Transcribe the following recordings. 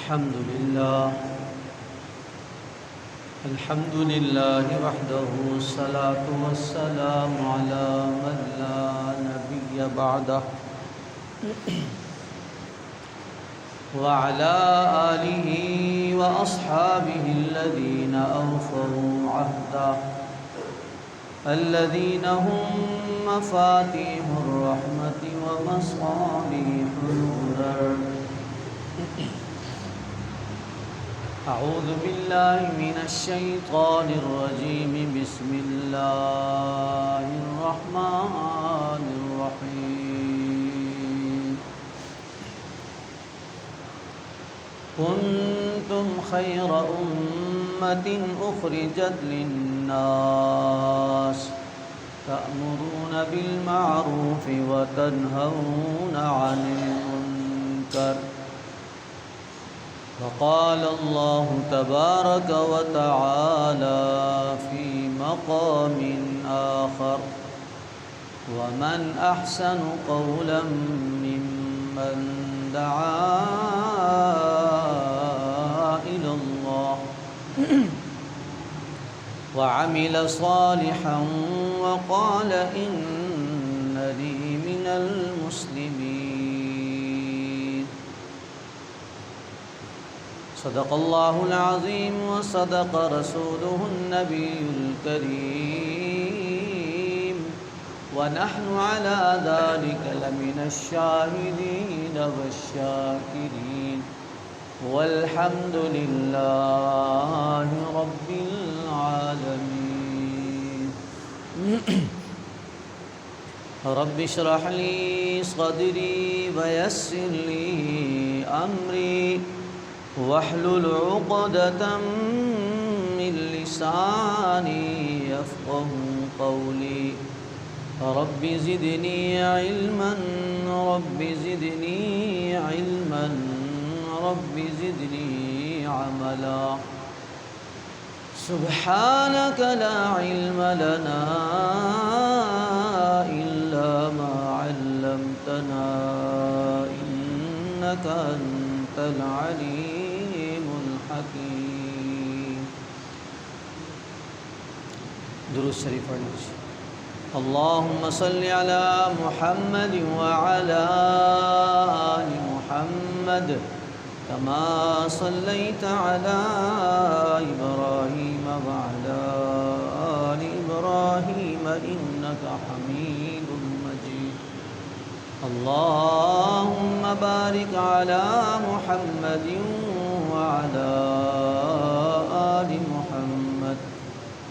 الحمد لله وحده والصلاة والسلام على من لا نبي بعده وعلى آله وأصحابه الذين أوفوا عهده الذين هم مفاتيح الرحمة ومصابيح النور. أعوذ بالله من الشيطان الرجيم. بسم الله الرحمن الرحيم. كنتم خير أمة أخرجت للناس تأمرون بالمعروف وتنهون عن المنكر. وقال الله تبارك وتعالى في مقام آخر: ومن أحسن قولا ممن دعا إلى الله وعمل صالحا وقال إنني من المسلمين. صدق الله العظيم وصدق رسوله النبي الكريم ونحن على ذلك لمن الشاهدين والشاكرين والحمد لله رب العالمين. رب اشرح لي صدري ويسر لي أمري واحلل عقدة من لساني يفقهوا قولي. رب زدني علما رب زدني علما رب زدني عملا. سبحانك لا علم لنا إلا ما علمتنا إنك أنت العليم الحكيم. درود شریف پڑھیں. اللهم صل على محمد وعلى آل محمد كما صليت على إبراهيم وعلى آل إبراهيم إنك حميد مجيد. اللهم بارك على محمد وعلى آل محمد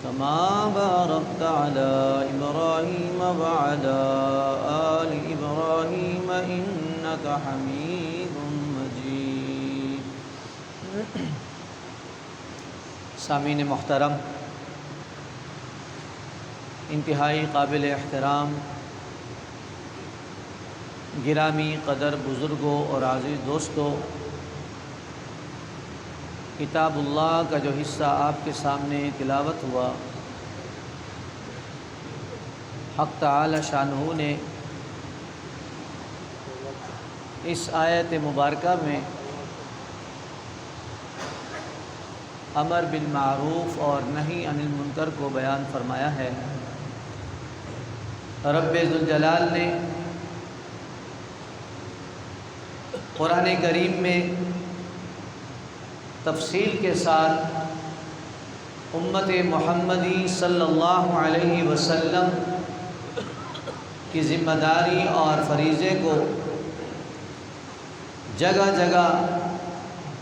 كما باركت على إبراهيم وعلى آل إبراهيم إنك حميد مجيد. سامعین محترم، انتہائی قابل احترام گرامی قدر بزرگوں اور عزیز دوستوں، کتاب اللہ کا جو حصہ آپ کے سامنے تلاوت ہوا، حق تعالی شانہ نے اس آیت مبارکہ میں امر بالمعروف اور نہی عن المنکر کو بیان فرمایا ہے. رب ذوالجلال نے قرآن کریم میں تفصیل کے ساتھ امت محمدی صلی اللہ علیہ وسلم کی ذمہ داری اور فریضے کو جگہ جگہ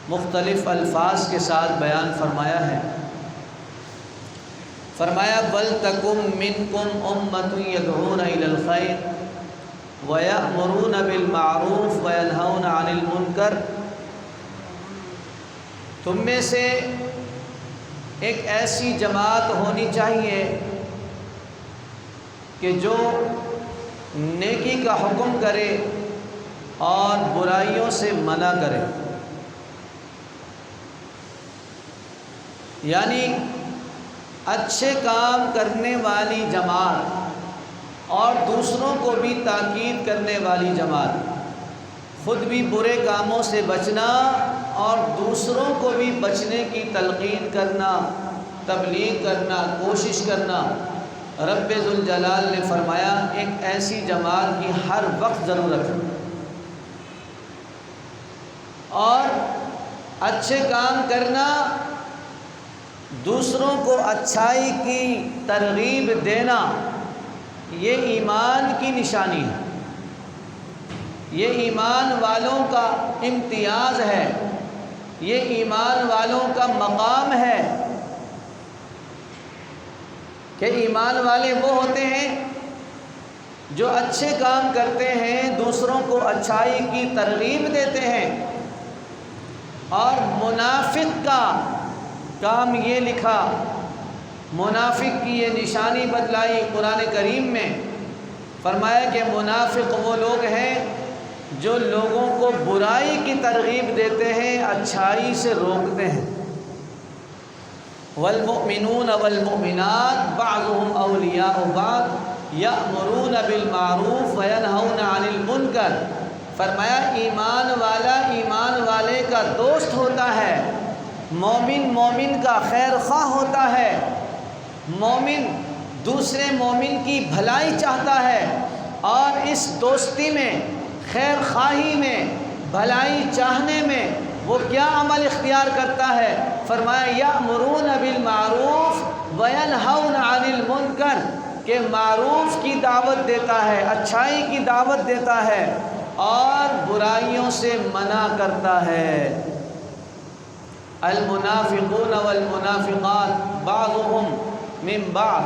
مختلف الفاظ کے ساتھ بیان فرمایا ہے. فرمایا وَلْتَكُمْ مِنْكُمْ أُمَّةٌ يَدْعُونَ إِلَى الْخَيْرِ وَيَأْمُرُونَ بِالْمَعْرُوفِ وَيَنْهَوْنَ عَنِ الْمُنْكَرِ. تم میں سے ایک ایسی جماعت ہونی چاہیے کہ جو نیکی کا حکم کرے اور برائیوں سے منع کرے. یعنی اچھے کام کرنے والی جماعت اور دوسروں کو بھی تاکید کرنے والی جماعت، خود بھی برے کاموں سے بچنا اور دوسروں کو بھی بچنے کی تلقین کرنا، تبلیغ کرنا، کوشش کرنا۔ رب ذوالجلال نے فرمایا ایک ایسی جماعت کی ہر وقت ضرورت ہے، اور اچھے کام کرنا، دوسروں کو اچھائی کی ترغیب دینا، یہ ایمان کی نشانی ہے، یہ ایمان والوں کا امتیاز ہے، یہ ایمان والوں کا مقام ہے کہ ایمان والے وہ ہوتے ہیں جو اچھے کام کرتے ہیں، دوسروں کو اچھائی کی ترغیب دیتے ہیں۔ اور منافق کا کام یہ لکھا، منافق کی یہ نشانی بتلائی قرآن کریم میں، فرمایا کہ منافق وہ لوگ ہیں جو لوگوں کو برائی کی ترغیب دیتے ہیں، اچھائی سے روکتے ہیں۔ والمؤمنون والمؤمنات بعضهم اولیاء بعض یأمرون بالمعروف وینہون عن المنکر۔ فرمایا ایمان والا ایمان والے کا دوست ہوتا ہے، مومن مومن کا خیر خواہ ہوتا ہے، مومن دوسرے مومن کی بھلائی چاہتا ہے، اور اس دوستی میں، خیر خواہی میں، بھلائی چاہنے میں وہ کیا عمل اختیار کرتا ہے؟ فرمایا یأمرون بالمعروف وینہون عن المنکر، کہ معروف کی دعوت دیتا ہے، اچھائی کی دعوت دیتا ہے، اور برائیوں سے منع کرتا ہے۔ المنافقون والمنافقات بعضهم من بعض۔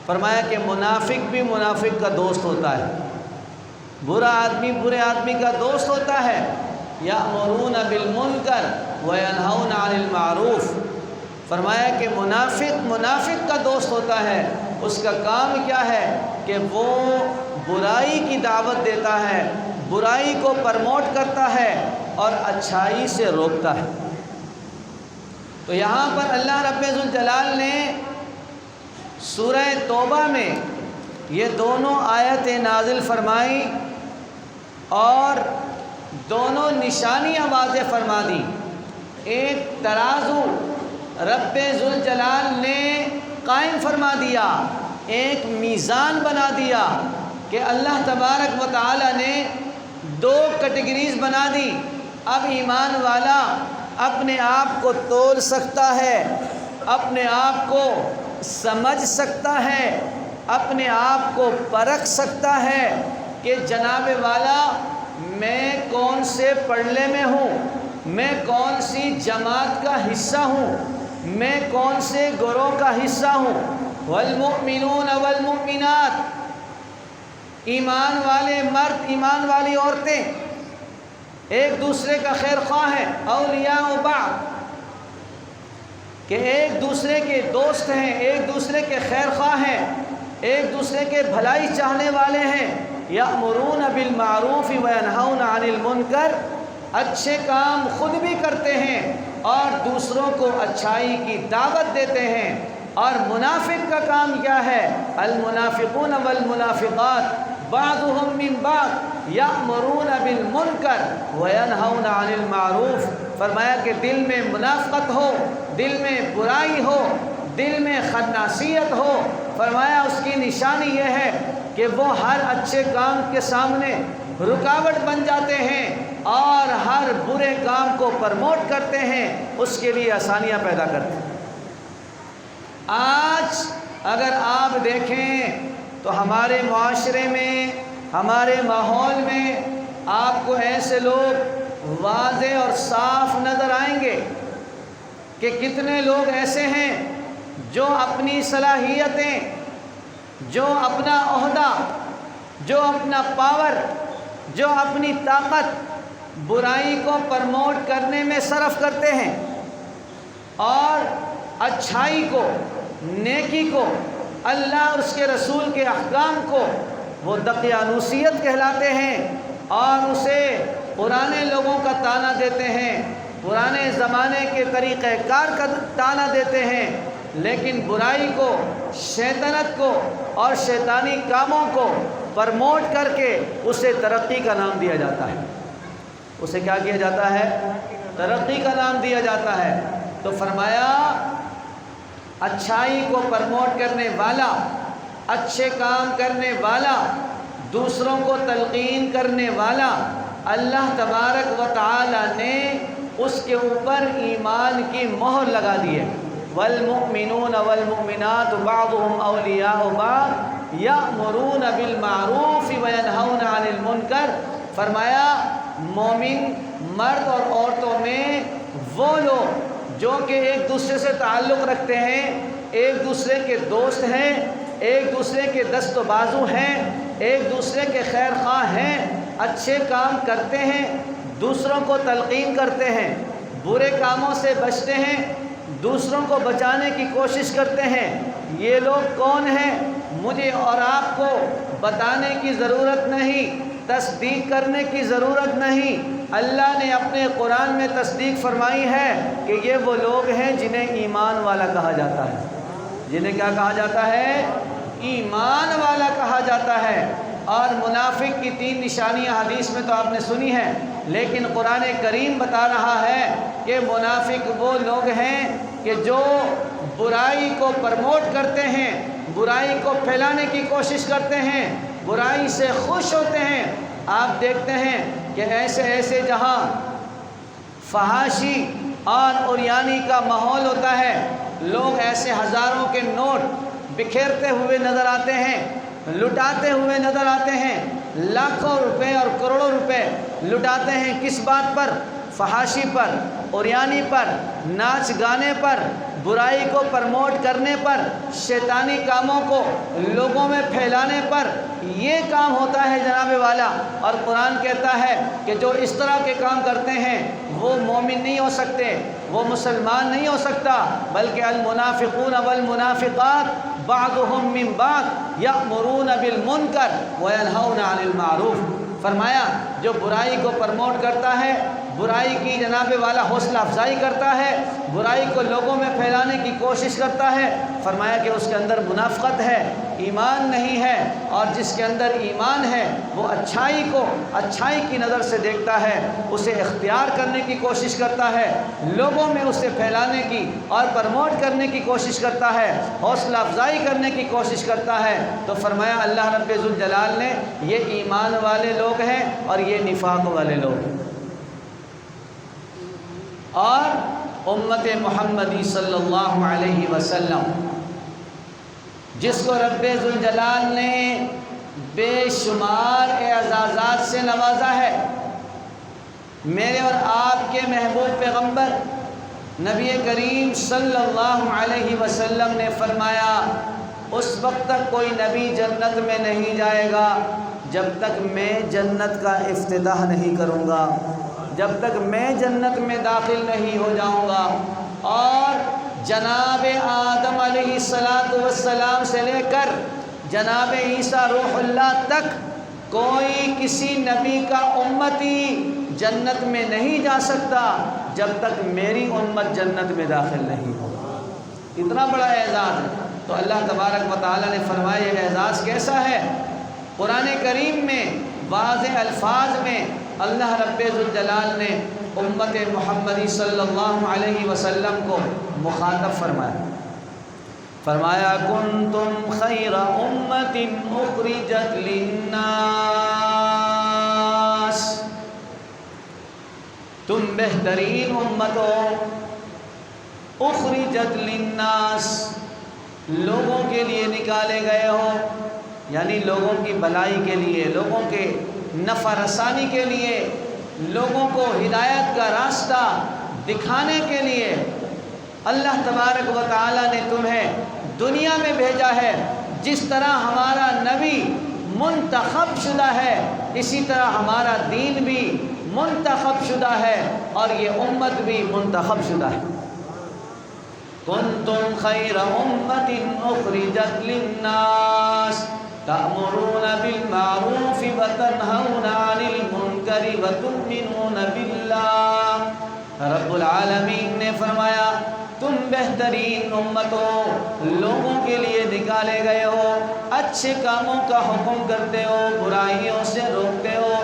فرمایا کہ منافق بھی منافق کا دوست ہوتا ہے، برا آدمی برے آدمی کا دوست ہوتا ہے۔ یأمرون بالمنکر وینہون عن المعروف۔ فرمایا کہ منافق منافق کا دوست ہوتا ہے، اس کا کام کیا ہے کہ وہ برائی کی دعوت دیتا ہے، برائی کو پرموٹ کرتا ہے اور اچھائی سے روکتا ہے۔ تو یہاں پر اللہ رب ذوالجلال نے سورہ توبہ میں یہ دونوں آیتیں نازل فرمائی اور دونوں نشانیاں واضح فرما دی۔ ایک ترازو رب ذوالجلال نے قائم فرما دیا، ایک میزان بنا دیا کہ اللہ تبارک و تعالی نے دو کیٹیگریز بنا دی۔ اب ایمان والا اپنے آپ کو تول سکتا ہے، اپنے آپ کو سمجھ سکتا ہے، اپنے آپ کو پرکھ سکتا ہے کہ جناب والا میں کون سے پڑھلے میں ہوں، میں کون سی جماعت کا حصہ ہوں، میں کون سے گروہ کا حصہ ہوں۔ والمؤمنون والمؤمنات، ایمان والے مرد ایمان والی عورتیں ایک دوسرے کا خیر خواہ ہیں، اولیاء بعض، کہ ایک دوسرے کے دوست ہیں، ایک دوسرے کے خیر خواہ ہیں، ایک دوسرے کے بھلائی چاہنے والے ہیں۔ یأمرون بالمعروف وینہون عن المنکر، اچھے کام خود بھی کرتے ہیں اور دوسروں کو اچھائی کی دعوت دیتے ہیں۔ اور منافق کا کام کیا ہے؟ المنافقون والمنافقات بعضهم من بعض یأمرون بالمنکر وینہون عن المعروف۔ فرمایا کہ دل میں منافقت ہو، دل میں برائی ہو، دل میں خناسیت ہو، فرمایا اس کی نشانی یہ ہے کہ وہ ہر اچھے کام کے سامنے رکاوٹ بن جاتے ہیں اور ہر برے کام کو پرموٹ کرتے ہیں، اس کے لیے آسانیاں پیدا کرتے ہیں۔ آج اگر آپ دیکھیں تو ہمارے معاشرے میں، ہمارے ماحول میں آپ کو ایسے لوگ واضح اور صاف نظر آئیں گے کہ کتنے لوگ ایسے ہیں جو اپنی صلاحیتیں، جو اپنا عہدہ، جو اپنا پاور، جو اپنی طاقت برائی کو پرموٹ کرنے میں صرف کرتے ہیں اور اچھائی کو، نیکی کو، اللہ اور اس کے رسول کے احکام کو وہ دقیانوسیت کہلاتے ہیں اور اسے پرانے لوگوں کا طعنہ دیتے ہیں، پرانے زمانے کے طریقہ کار کا طعنہ دیتے ہیں، لیکن برائی کو، شیطنت کو اور شیطانی کاموں کو پرموٹ کر کے اسے ترقی کا نام دیا جاتا ہے۔ اسے کیا کیا جاتا ہے؟ ترقی کا نام دیا جاتا ہے۔ تو فرمایا اچھائی کو پروموٹ کرنے والا، اچھے کام کرنے والا، دوسروں کو تلقین کرنے والا، اللہ تبارک و تعالی نے اس کے اوپر ایمان کی مہر لگا دی ہے۔ والمؤمنون والمؤمنات بعضهم اولیاء بعض یأمرون بالمعروف وینہون عن المنکر۔ فرمایا مومن مرد اور عورتوں میں وہ لوگ جو کہ ایک دوسرے سے تعلق رکھتے ہیں، ایک دوسرے کے دوست ہیں، ایک دوسرے کے دست و بازو ہیں، ایک دوسرے کے خیر خواہ ہیں، اچھے کام کرتے ہیں، دوسروں کو تلقین کرتے ہیں، برے کاموں سے بچتے ہیں، دوسروں کو بچانے کی کوشش کرتے ہیں۔ یہ لوگ کون ہیں؟ مجھے اور آپ کو بتانے کی ضرورت نہیں، تصدیق کرنے کی ضرورت نہیں۔ اللہ نے اپنے قرآن میں تصدیق فرمائی ہے کہ یہ وہ لوگ ہیں جنہیں ایمان والا کہا جاتا ہے۔ جنہیں کیا کہا جاتا ہے؟ ایمان والا کہا جاتا ہے۔ اور منافق کی 3 نشانیاں حدیث میں تو آپ نے سنی ہیں، لیکن قرآن کریم بتا رہا ہے کہ منافق وہ لوگ ہیں کہ جو برائی کو پروموٹ کرتے ہیں، برائی کو پھیلانے کی کوشش کرتے ہیں، برائی سے خوش ہوتے ہیں۔ آپ دیکھتے ہیں کہ ایسے ایسے جہاں فحاشی اور عریانی کا ماحول ہوتا ہے، لوگ ایسے ہزاروں کے نوٹ بکھیرتے ہوئے نظر آتے ہیں، لٹاتے ہوئے نظر آتے ہیں، لاکھوں روپے اور کروڑوں روپے لٹاتے ہیں۔ کس بات پر؟ فحاشی پر، عریانی پر، ناچ گانے پر، برائی کو پروموٹ کرنے پر، شیطانی کاموں کو لوگوں میں پھیلانے پر۔ یہ کام ہوتا ہے جناب والا، اور قرآن کہتا ہے کہ جو اس طرح کے کام کرتے ہیں وہ مومن نہیں ہو سکتے، وہ مسلمان نہیں ہو سکتا، بلکہ المنافقون والمنافقات بعضهم من بعض یأمرون بالمنکر وینہون عن المعروف۔ فرمایا جو برائی کو پروموٹ کرتا ہے، برائی کی جناب والا حوصلہ افزائی کرتا ہے، برائی کو لوگوں میں پھیلانے کی کوشش کرتا ہے، فرمایا کہ اس کے اندر منافقت ہے، ایمان نہیں ہے۔ اور جس کے اندر ایمان ہے وہ اچھائی کو اچھائی کی نظر سے دیکھتا ہے، اسے اختیار کرنے کی کوشش کرتا ہے، لوگوں میں اسے پھیلانے کی اور پروموٹ کرنے کی کوشش کرتا ہے، حوصلہ افزائی کرنے کی کوشش کرتا ہے۔ تو فرمایا اللہ رب ذوالجلال نے یہ ایمان والے لوگ ہیں اور یہ نفاق والے لوگ ہیں۔ اور امت محمدی صلی اللہ علیہ وسلم جس کو رب ذوالجلال نے بے شمار اعزازات سے نوازا ہے، میرے اور آپ کے محبوب پیغمبر نبی کریم صلی اللہ علیہ وسلم نے فرمایا اس وقت تک کوئی نبی جنت میں نہیں جائے گا جب تک میں جنت کا افتتاح نہیں کروں گا، جب تک میں جنت میں داخل نہیں ہو جاؤں گا۔ اور جناب آدم علیہ السلام سے لے کر جناب عیسیٰ روح اللہ تک کوئی کسی نبی کا امتی جنت میں نہیں جا سکتا جب تک میری امت جنت میں داخل نہیں ہو۔ اتنا بڑا اعزاز ہے۔ تو اللہ تبارک و تعالیٰ نے فرمایا یہ اعزاز کیسا ہے؟ قرآن کریم میں واضح الفاظ میں اللہ رب ذوالجلال نے امت محمدی صلی اللہ علیہ وسلم کو مخاطب فرمایا۔ فرمایا کنتم خیر امت اخرجت للناس، تم بہترین امت ہو، اخرجت للناس لوگوں کے لیے نکالے گئے ہو، یعنی لوگوں کی بھلائی کے لیے، لوگوں کے نفع رسانی کے لیے، لوگوں کو ہدایت کا راستہ دکھانے کے لیے اللہ تبارک و تعالیٰ نے تمہیں دنیا میں بھیجا ہے۔ جس طرح ہمارا نبی منتخب شدہ ہے، اسی طرح ہمارا دین بھی منتخب شدہ ہے اور یہ امت بھی منتخب شدہ ہے۔ کنتم خیر امت اخرجت للناس تأمرون بالمعروف وتنہون عن المنکر وتؤمنون باللہ۔ رب العالمین نے فرمایا تم بہترین امت ہو، لوگوں کے لیے نکالے گئے ہو، اچھے کاموں کا حکم کرتے ہو، برائیوں سے روکتے ہو،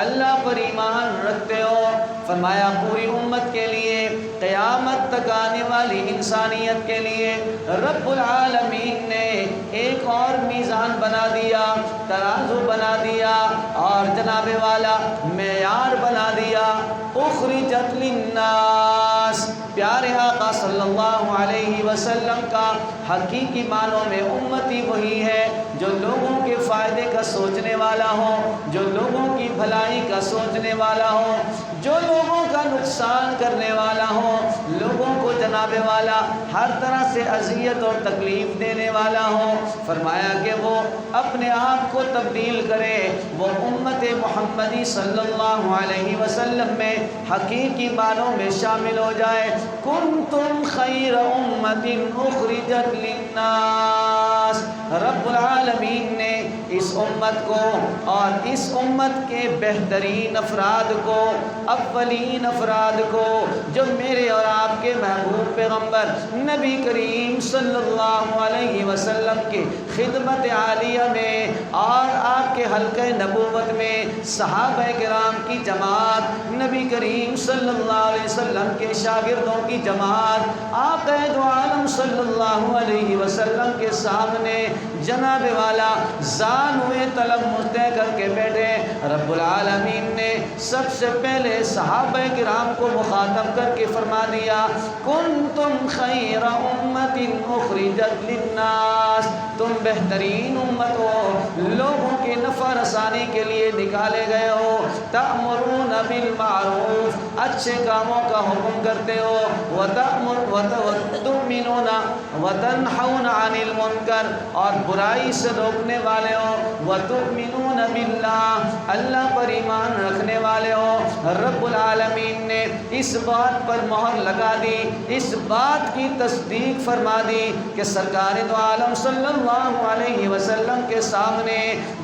اللہ پر ایمان رکھتے ہو، فرمایا پوری امت کے لیے، قیامت تک آنے والی انسانیت کے لیے رب العالمین نے ایک اور میزان بنا دیا، ترازو بنا دیا، اور جناب والا معیار بنا دیا۔ اخرجت للناس، پیارے آقا صلی اللہ علیہ وسلم کا حقیقی معنوں میں امتی وہی ہے جو لوگوں کے فائدے کا سوچنے والا ہو، جو لوگوں کی بھلائی کا سوچنے والا ہو، جو لوگوں کا نقصان کرنے والا ہو، لوگوں کو جناب والا ہر طرح سے اذیت اور تکلیف دینے والا ہو۔ فرمایا کہ وہ اپنے آپ کو تبدیل کرے، وہ امت محمدی صلی اللہ علیہ وسلم میں حقیقی معنوں میں شامل ہو جائے۔ کنتم خیر امت اخرجت للناس، رب العالمین نے اس امت کو اور اس امت کے بہترین افراد کو، اولین افراد کو، جو میرے اور آپ کے محبوب پیغمبر نبی کریم صلی اللہ علیہ وسلم کی خدمت عالیہ میں اور آپ کے حلقہ نبوت میں صحابہ کرام کی جماعت، نبی کریم صلی اللہ علیہ وسلم کے شاگردوں کی جماعت، آقا دو عالم صلی اللہ علیہ وسلم کے سامنے جناب والا زان ہوئے طلب طے کر کے بیٹھے۔ رب العالمین نے سب سے پہلے صحابہ کرام کو مخاطب کر کے فرما دیا، کنتم خیر امت اخرجت للناس، تم بہترین امت ہو، لوگوں کے نفع رسانی کے لیے نکالے گئے ہو، تأمرون بالمعروف، اچھے کاموں کا حکم کرتے ہو، وتؤمنون وتنہون عن المنکر، اور برائی سے روکنے والے ہو، وتؤمنون باللہ، اللہ پر ایمان رکھنے والے ہو۔ رب العالمین نے اس بات پر مہر لگا دی، اس بات کی تصدیق فرما دی کہ سرکار دو عالم صلی اللہ علیہ وسلم کے سامنے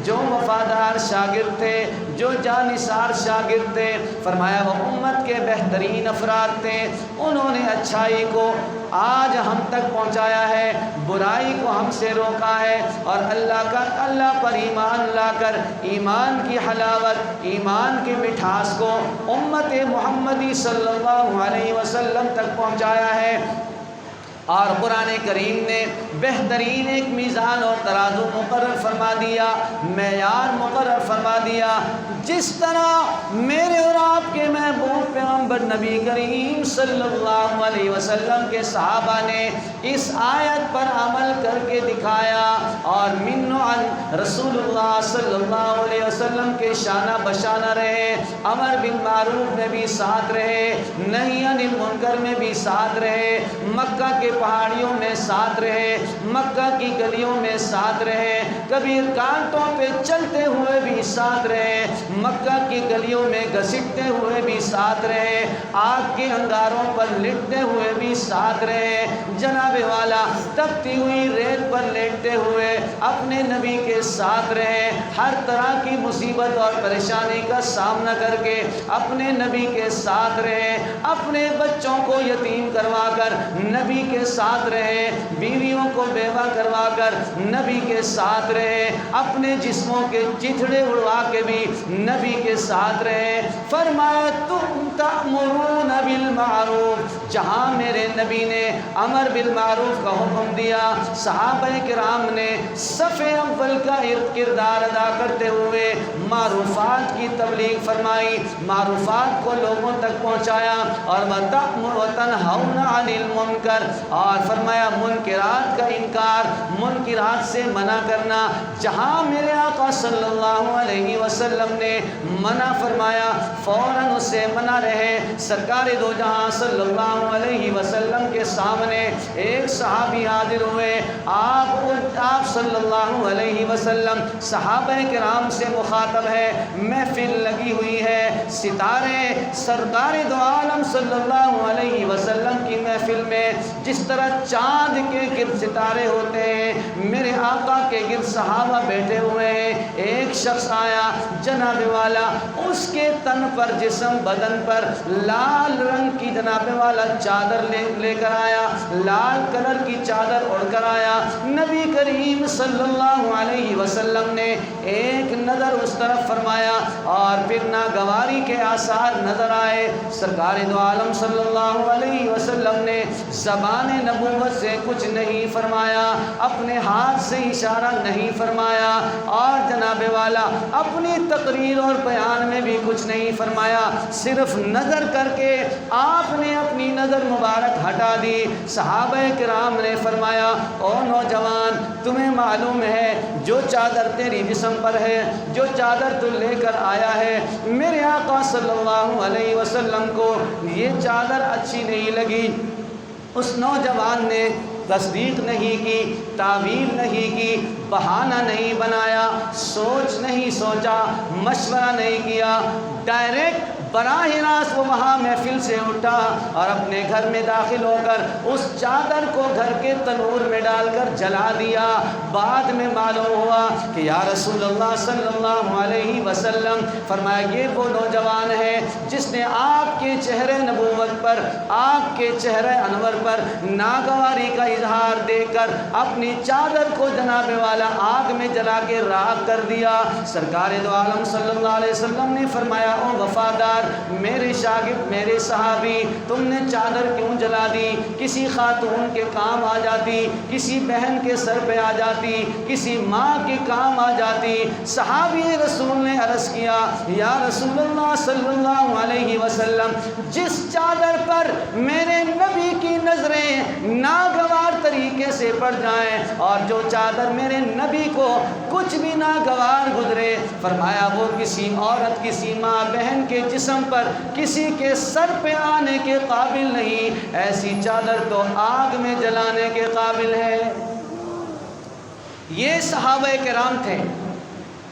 جو وفادار شاگرد تھے، جو جانثار شاگرد تھے، فرمایا وہ امت کے بہترین افراد تھے، انہوں نے اچھائی کو آج ہم تک پہنچایا ہے، برائی کو ہم سے روکا ہے، اور اللہ پر ایمان لا کر ایمان کی حلاوت، ایمان کی مٹھاس کو امت محمدی صلی اللہ علیہ وسلم تک پہنچایا ہے۔ اور قرآن کریم نے بہترین ایک میزان اور ترازو مقرر فرما دیا، معیار مقرر فرما دیا، جس طرح میرے اور آپ کے محبوب پیغمبر نبی کریم صلی اللہ علیہ وسلم کے صحابہ نے اس آیت پر عمل کر کے دکھایا، اور من عن رسول اللہ صلی اللہ علیہ وسلم کے شانہ بشانہ رہے، امر بالمعروف میں بھی ساتھ رہے، نہی عن المنکر میں بھی ساتھ رہے، مکہ کے پہاڑیوں میں ساتھ رہے، مکہ کی گلیوں میں ساتھ رہے، کبھی کانٹوں پہ چلتے ہوئے بھی ساتھ رہے، مکہ کی گلیوں میں گھسٹتے ہوئے بھی ساتھ رہے، آگ کے انگاروں پر لٹتے ہوئے بھی ساتھ رہے، جناب والا تپتی ہوئی ریت پر لیٹتے ہوئے اپنے نبی کے ساتھ رہے، ہر طرح کی مصیبت اور پریشانی کا سامنا کر کے اپنے نبی کے ساتھ رہے، اپنے بچوں کو یتیم کروا کر نبی کے ساتھ رہے، بیویوں کو بیوہ کروا کر نبی کے ساتھ رہے، اپنے جسموں کے چتھڑے اڑوا کے بھی نبی کے ساتھ رہے۔ فرمایا تم تأمرون بالمعروف، جہاں میرے نبی نے امر بالمعروف کا حکم دیا، صحابہ کرام نے صف اول کا کردار ادا کرتے ہوئے معروفات کی تبلیغ فرمائی، معروفات کو لوگوں تک پہنچایا، اور وتنہون عن المنکر، اور فرمایا منکرات کا انکار، منکرات سے منع کرنا، جہاں میرے آقا صلی اللہ علیہ وسلم نے منع فرمایا فوراً اس سے منع رہے۔ سرکار دو جہاں صلی اللہ علیہ وسلم کے سامنے ایک صحابی حاضر ہوئے، آپ صلی اللہ علیہ وسلم صحابہ کرام سے مخاطب ہے، محفل لگی ہوئی ہے، ستارے سرکار دو عالم صلی اللہ علیہ وسلم کی محفل میں جس طرح چاند کے گرد ستارے ہوتے ہیں، میرے آقا کے گرد صحابہ بیٹھے ہوئے ہیں۔ ایک شخص آیا جناب والا، اس کے تن پر، جسم بدن پر لال رنگ کی جناب والا چادر لے کر آیا، لال کلر کی چادر اڑ کر آیا۔ نبی کریم صلی اللہ علیہ وسلم نے ایک نظر اس طرف فرمایا اور پھر ناگواری کے آثار نظر آئے۔ سرکار دو عالم صلی اللہ علیہ وسلم نے زبان نبوت سے کچھ نہیں فرمایا، اپنے ہاتھ سے اشارہ نہیں فرمایا، اور جناب والا اپنی تقریر اور بیان میں بھی کچھ نہیں فرمایا، صرف نظر کر کے آپ نے اپنی نظر مبارک ہٹا دی۔ صحابہ کرام نے فرمایا، او نوجوان، تمہیں معلوم ہے جو چادر تیری جسم پر ہے، جو چادر تو لے کر آیا ہے، میرے آقا صلی اللہ علیہ وسلم کو یہ چادر اچھی نہیں لگی۔ اس نوجوان نے تصدیق نہیں کی، تعویل نہیں کی، بہانہ نہیں بنایا، سوچ نہیں سوچا، مشورہ نہیں کیا، ڈائریکٹ براہ راست وہ وہاں محفل سے اٹھا اور اپنے گھر میں داخل ہو کر اس چادر کو گھر کے تنور میں ڈال کر جلا دیا۔ بعد میں معلوم ہوا کہ یا رسول اللہ صلی اللہ علیہ وسلم، فرمایا یہ وہ نوجوان ہے جس نے آپ کے چہرے نبوت پر، آپ کے چہرے انور پر ناگواری کا اظہار دیکھ کر اپنی چادر کو جناب والا آگ میں جلا کے راکھ کر دیا۔ سرکار دو عالم صلی اللہ علیہ وسلم نے فرمایا، او وفادار میرے شاگرد، میرے صحابی، تم نے چادر کیوں جلا دی؟ کسی خاتون کے کام آ جاتی، کسی بہن کے سر پہ آ جاتی، کسی ماں کے کام آ جاتی۔ صحابی رسول نے عرض کیا، یا رسول اللہ صلی اللہ علیہ وسلم، جس چادر پر میرے نبی کی نظریں ناگوار طریقے سے پڑ جائیں، اور جو چادر میرے نبی کو کچھ بھی ناگوار گزرے، فرمایا وہ کسی عورت، کسی ماں بہن کے جسم پر، کسی کے سر پہ آنے کے قابل نہیں، ایسی چادر تو آگ میں جلانے کے قابل ہے۔ یہ صحابہ کرام تھے۔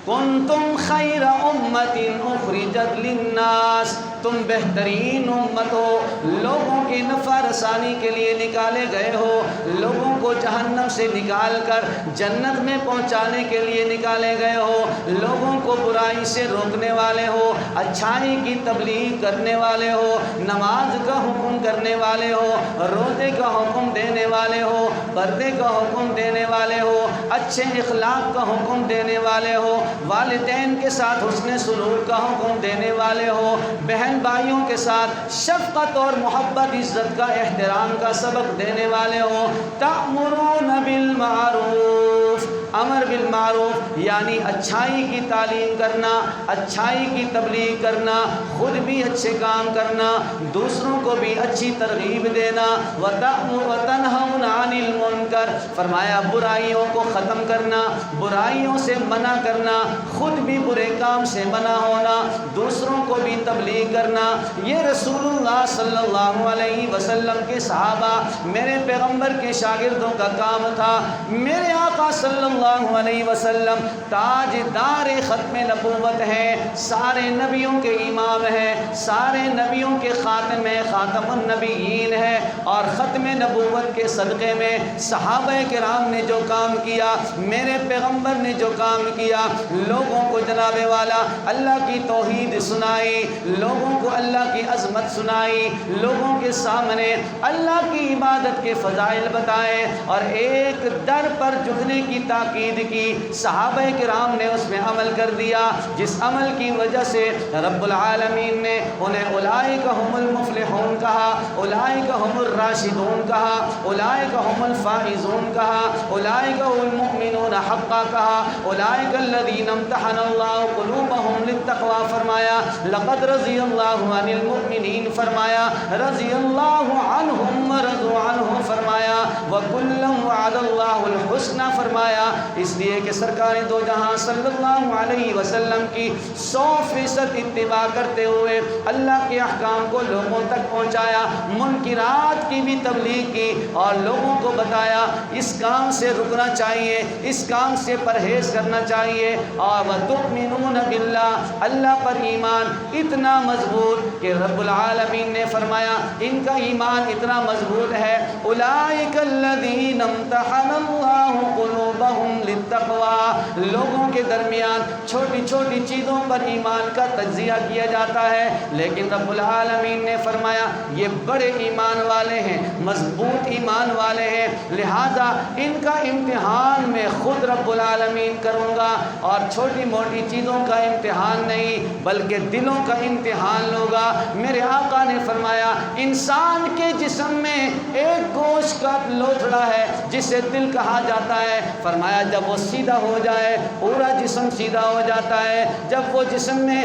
کنتم خیر امت اخرجت للناس، تم بہترین امت ہو، لوگوں کی نفع رسانی کے لیے نکالے گئے ہو، لوگوں کو جہنم سے نکال کر جنت میں پہنچانے کے لیے نکالے گئے ہو، لوگوں کو برائی سے روکنے والے ہو، اچھائی کی تبلیغ کرنے والے ہو، نماز کا حکم کرنے والے ہو، روزے کا حکم دینے والے ہو، پردے کا حکم دینے والے ہو، اچھے اخلاق کا حکم دینے والے ہو، والدین کے ساتھ حسن سلوک کا حکم دینے والے ہو، بہن بھائیوں کے ساتھ شفقت اور محبت، عزت کا، احترام کا سبق دینے والے ہو، تأمرون بالمعروف، امر بالمعروف یعنی اچھائی کی تعلیم کرنا، اچھائی کی تبلیغ کرنا، خود بھی اچھے کام کرنا، دوسروں کو بھی اچھی ترغیب دینا، وتنہون عن المنکر، فرمایا برائیوں کو ختم کرنا، برائیوں سے منع کرنا، خود بھی برے کام سے منع ہونا، دوسروں کو بھی تبلیغ کرنا۔ یہ رسول اللہ صلی اللہ علیہ وسلم کے صحابہ، میرے پیغمبر کے شاگردوں کا کام تھا۔ میرے آقا صلی اللہ علیہ وسلم تاجدار ختم نبوت ہیں، سارے نبیوں کے امام ہیں، سارے نبیوں کے خاتم النبیین ہیں، اور ختم نبوت کے صدقے میں صحابہ کرام نے جو کام کیا، میرے پیغمبر نے جو کام کیا، لوگوں کو جناب والا اللہ کی توحید سنائی، لوگوں کو اللہ کی عظمت سنائی، لوگوں کے سامنے اللہ کی عبادت کے فضائل بتائے، اور ایک در پر جھکنے کی تاکید کی۔ صحابہ کرام نے اس میں عمل کر دیا، جس عمل کی وجہ سے رب العالمین نے انہیں اولئک هم المفلحون کہا، اولئک هم الراشدون کہا، اولئک هم الفائزون کہا، اولئک هم المؤمنون حقا کہا، اولئک الذین امتحن اللہ قلوبهم للتقوی فرمایا، لقد رضی اللہ عن المؤمنین فرمایا، رضی اللہ عنہم ورضوا عنہ فرمایا، وکلا وعد اللہ الحسنى فرمایا۔ اس لیے کہ سرکار دو جہاں صلی اللہ علیہ وسلم کی 100% اتباع کرتے ہوئے اللہ کے احکام کو لوگوں تک پہنچایا، منکرات کی بھی تبلیغ کی اور لوگوں کو بتایا اس کام سے رکنا چاہیے، اس کام سے پرہیز کرنا چاہیے۔ اور وَتُؤْمِنُونَ بِاللَّهِ، اللہ پر ایمان اتنا مضبوط کہ رب العالمین نے فرمایا ان کا ایمان اتنا مضبوط ہے، أُولَٰئِكَ الَّذِينَ امْتَحَنَ اللَّهُ قُلُوبَهُمْ لِلتَّقْوَىٰ، لوگوں کے درمیان چھوٹی چھوٹی چیزوں پر ایمان کا تجزیہ کیا جاتا ہے، لیکن رب العالمین نے فرمایا یہ بڑے ایمان والے ہیں، مضبوط ایمان والے ہیں، لہذا ان کا امتحان میں خود رب العالمین کروں گا، اور چھوٹی موٹی چیزوں کا امتحان نہیں بلکہ دلوں کا امتحان لوگا۔ میرے آقا نے فرمایا انسان کے جسم میں ایک گوشت کا لوتھڑا ہے جسے دل کہا جاتا ہے، فرمایا جب وہ سیدھا ہو جائے پورا جسم سیدھا ہو جاتا ہے، جب وہ جسم میں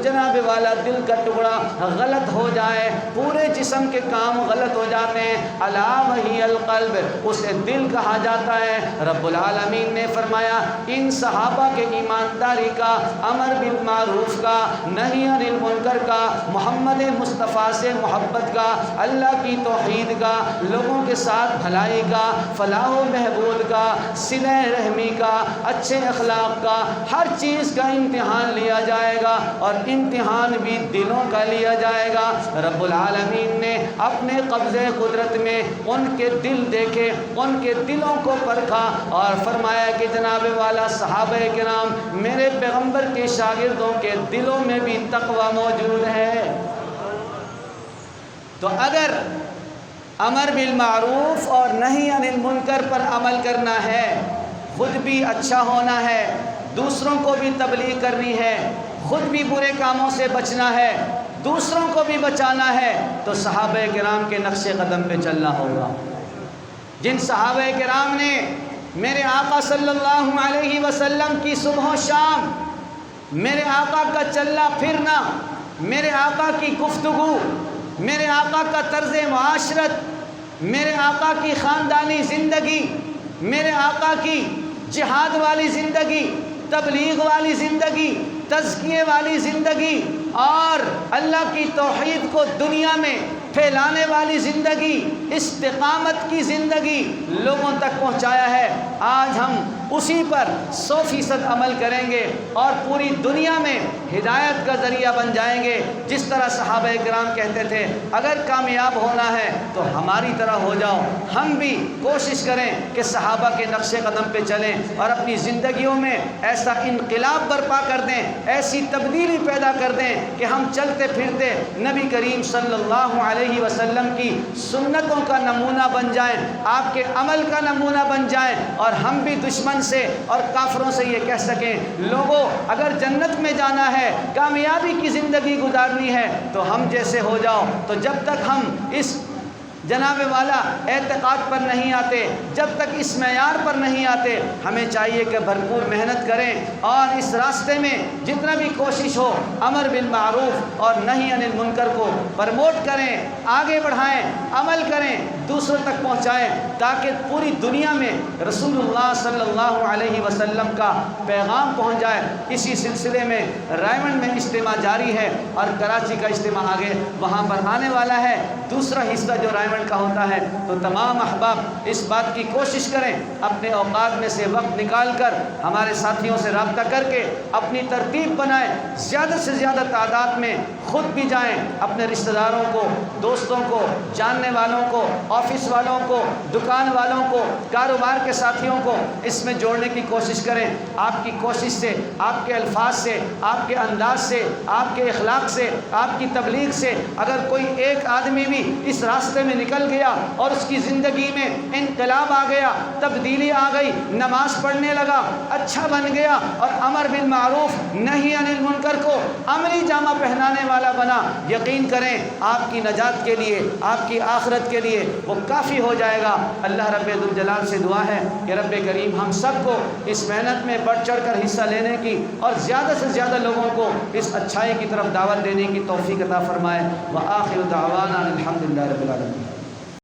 جناب والا دل کا ٹکڑا غلط ہو جائے پورے جسم کے کام غلط ہو جاتے ہیں، الا وہی القلب، اسے دل کہا جاتا ہے۔ رب العالمین نے فرمایا ان صحابہ کے ایمانداری کا، امر بالمعروف کا، نہی عن المنکر کا، محمد مصطفیٰ سے محبت کا، اللہ کی توحید کا، لوگوں کے ساتھ بھلائی کا، فلاح و بہبود کا، صلہ رحمی کا، اچھے اخلاق کا، ہر چیز کا امتحان لیا جائے گا، اور امتحان بھی دلوں کا لیا جائے گا۔ رب العالمین نے اپنے قبضے قدرت میں ان کے دل دیکھے، ان کے دلوں کو پرکھا اور فرمایا کہ جناب والا صحابہ کرام میرے پیغمبر کے شاگردوں کے دلوں میں بھی تقوی موجود ہے۔ تو اگر امر بالمعروف اور نہی عن المنکر پر عمل کرنا ہے، خود بھی اچھا ہونا ہے، دوسروں کو بھی تبلیغ کرنی ہے، خود بھی برے کاموں سے بچنا ہے، دوسروں کو بھی بچانا ہے، تو صحابہ کرام کے نقش قدم پہ چلنا ہوگا۔ جن صحابہ کرام نے میرے آقا صلی اللہ علیہ وسلم کی صبح و شام، میرے آقا کا چلنا پھرنا، میرے آقا کی گفتگو، میرے آقا کا طرز معاشرت، میرے آقا کی خاندانی زندگی، میرے آقا کی جہاد والی زندگی، تبلیغ والی زندگی، تزکیے والی زندگی، اور اللہ کی توحید کو دنیا میں پھیلانے والی زندگی، استقامت کی زندگی لوگوں تک پہنچایا ہے۔ آج ہم اسی پر 100% عمل کریں گے اور پوری دنیا میں ہدایت کا ذریعہ بن جائیں گے۔ جس طرح صحابہ کرام کہتے تھے اگر کامیاب ہونا ہے تو ہماری طرح ہو جاؤ، ہم بھی کوشش کریں کہ صحابہ کے نقش قدم پہ چلیں اور اپنی زندگیوں میں ایسا انقلاب برپا کر دیں، ایسی تبدیلی پیدا کر دیں کہ ہم چلتے پھرتے نبی کریم صلی اللہ علیہ وسلم کی سنتوں کا نمونہ بن جائیں، آپ کے عمل کا نمونہ بن جائیں، اور ہم بھی دشمن سے اور کافروں سے یہ کہہ سکیں لوگوں اگر جنت میں جانا ہے، کامیابی کی زندگی گزارنی ہے تو ہم جیسے ہو جاؤ۔ تو جب تک ہم اس جناب والا اعتقاد پر نہیں آتے، جب تک اس معیار پر نہیں آتے، ہمیں چاہیے کہ بھرپور محنت کریں اور اس راستے میں جتنا بھی کوشش ہو امر بالمعروف اور نہی عن المنکر کو پرموٹ کریں، آگے بڑھائیں، عمل کریں، دوسروں تک پہنچائیں، تاکہ پوری دنیا میں رسول اللہ صلی اللہ علیہ وسلم کا پیغام پہنچ جائے۔ اسی سلسلے میں رائمنڈ میں اجتماع جاری ہے اور کراچی کا اجتماع آگے وہاں پر آنے والا ہے، دوسرا حصہ جو رائمنڈ کا ہوتا ہے۔ تو تمام احباب اس بات کی کوشش کریں اپنے اوقات میں سے وقت نکال کر ہمارے ساتھیوں سے رابطہ کر کے اپنی ترتیب بنائیں، زیادہ سے زیادہ تعداد میں خود بھی جائیں، اپنے رشتہ داروں کو، دوستوں کو، جاننے والوں کو، آفس والوں کو، دکان والوں کو، کاروبار کے ساتھیوں کو اس میں جوڑنے کی کوشش کریں۔ آپ کی کوشش سے، آپ کے الفاظ سے، آپ کے انداز سے، آپ کے اخلاق سے، آپ کی تبلیغ سے اگر کوئی ایک آدمی بھی اس راستے میں نکل گیا اور اس کی زندگی میں انقلاب آ گیا، تبدیلی آ گئی، نماز پڑھنے لگا، اچھا بن گیا اور امر بالمعروف نہی عن المنکر کو عملی جامہ پہنانے والا بنا، یقین کریں آپ کی نجات کے لیے، آپ کی آخرت کے لیے وہ کافی ہو جائے گا۔ اللہ رب ذوالجلال سے دعا ہے کہ رب کریم ہم سب کو اس محنت میں بڑھ چڑھ کر حصہ لینے کی اور زیادہ سے زیادہ لوگوں کو اس اچھائی کی طرف دعوت دینے کی توفیق عطا فرمائے۔ وآخر دعوانا الحمدللہ رب العالمین۔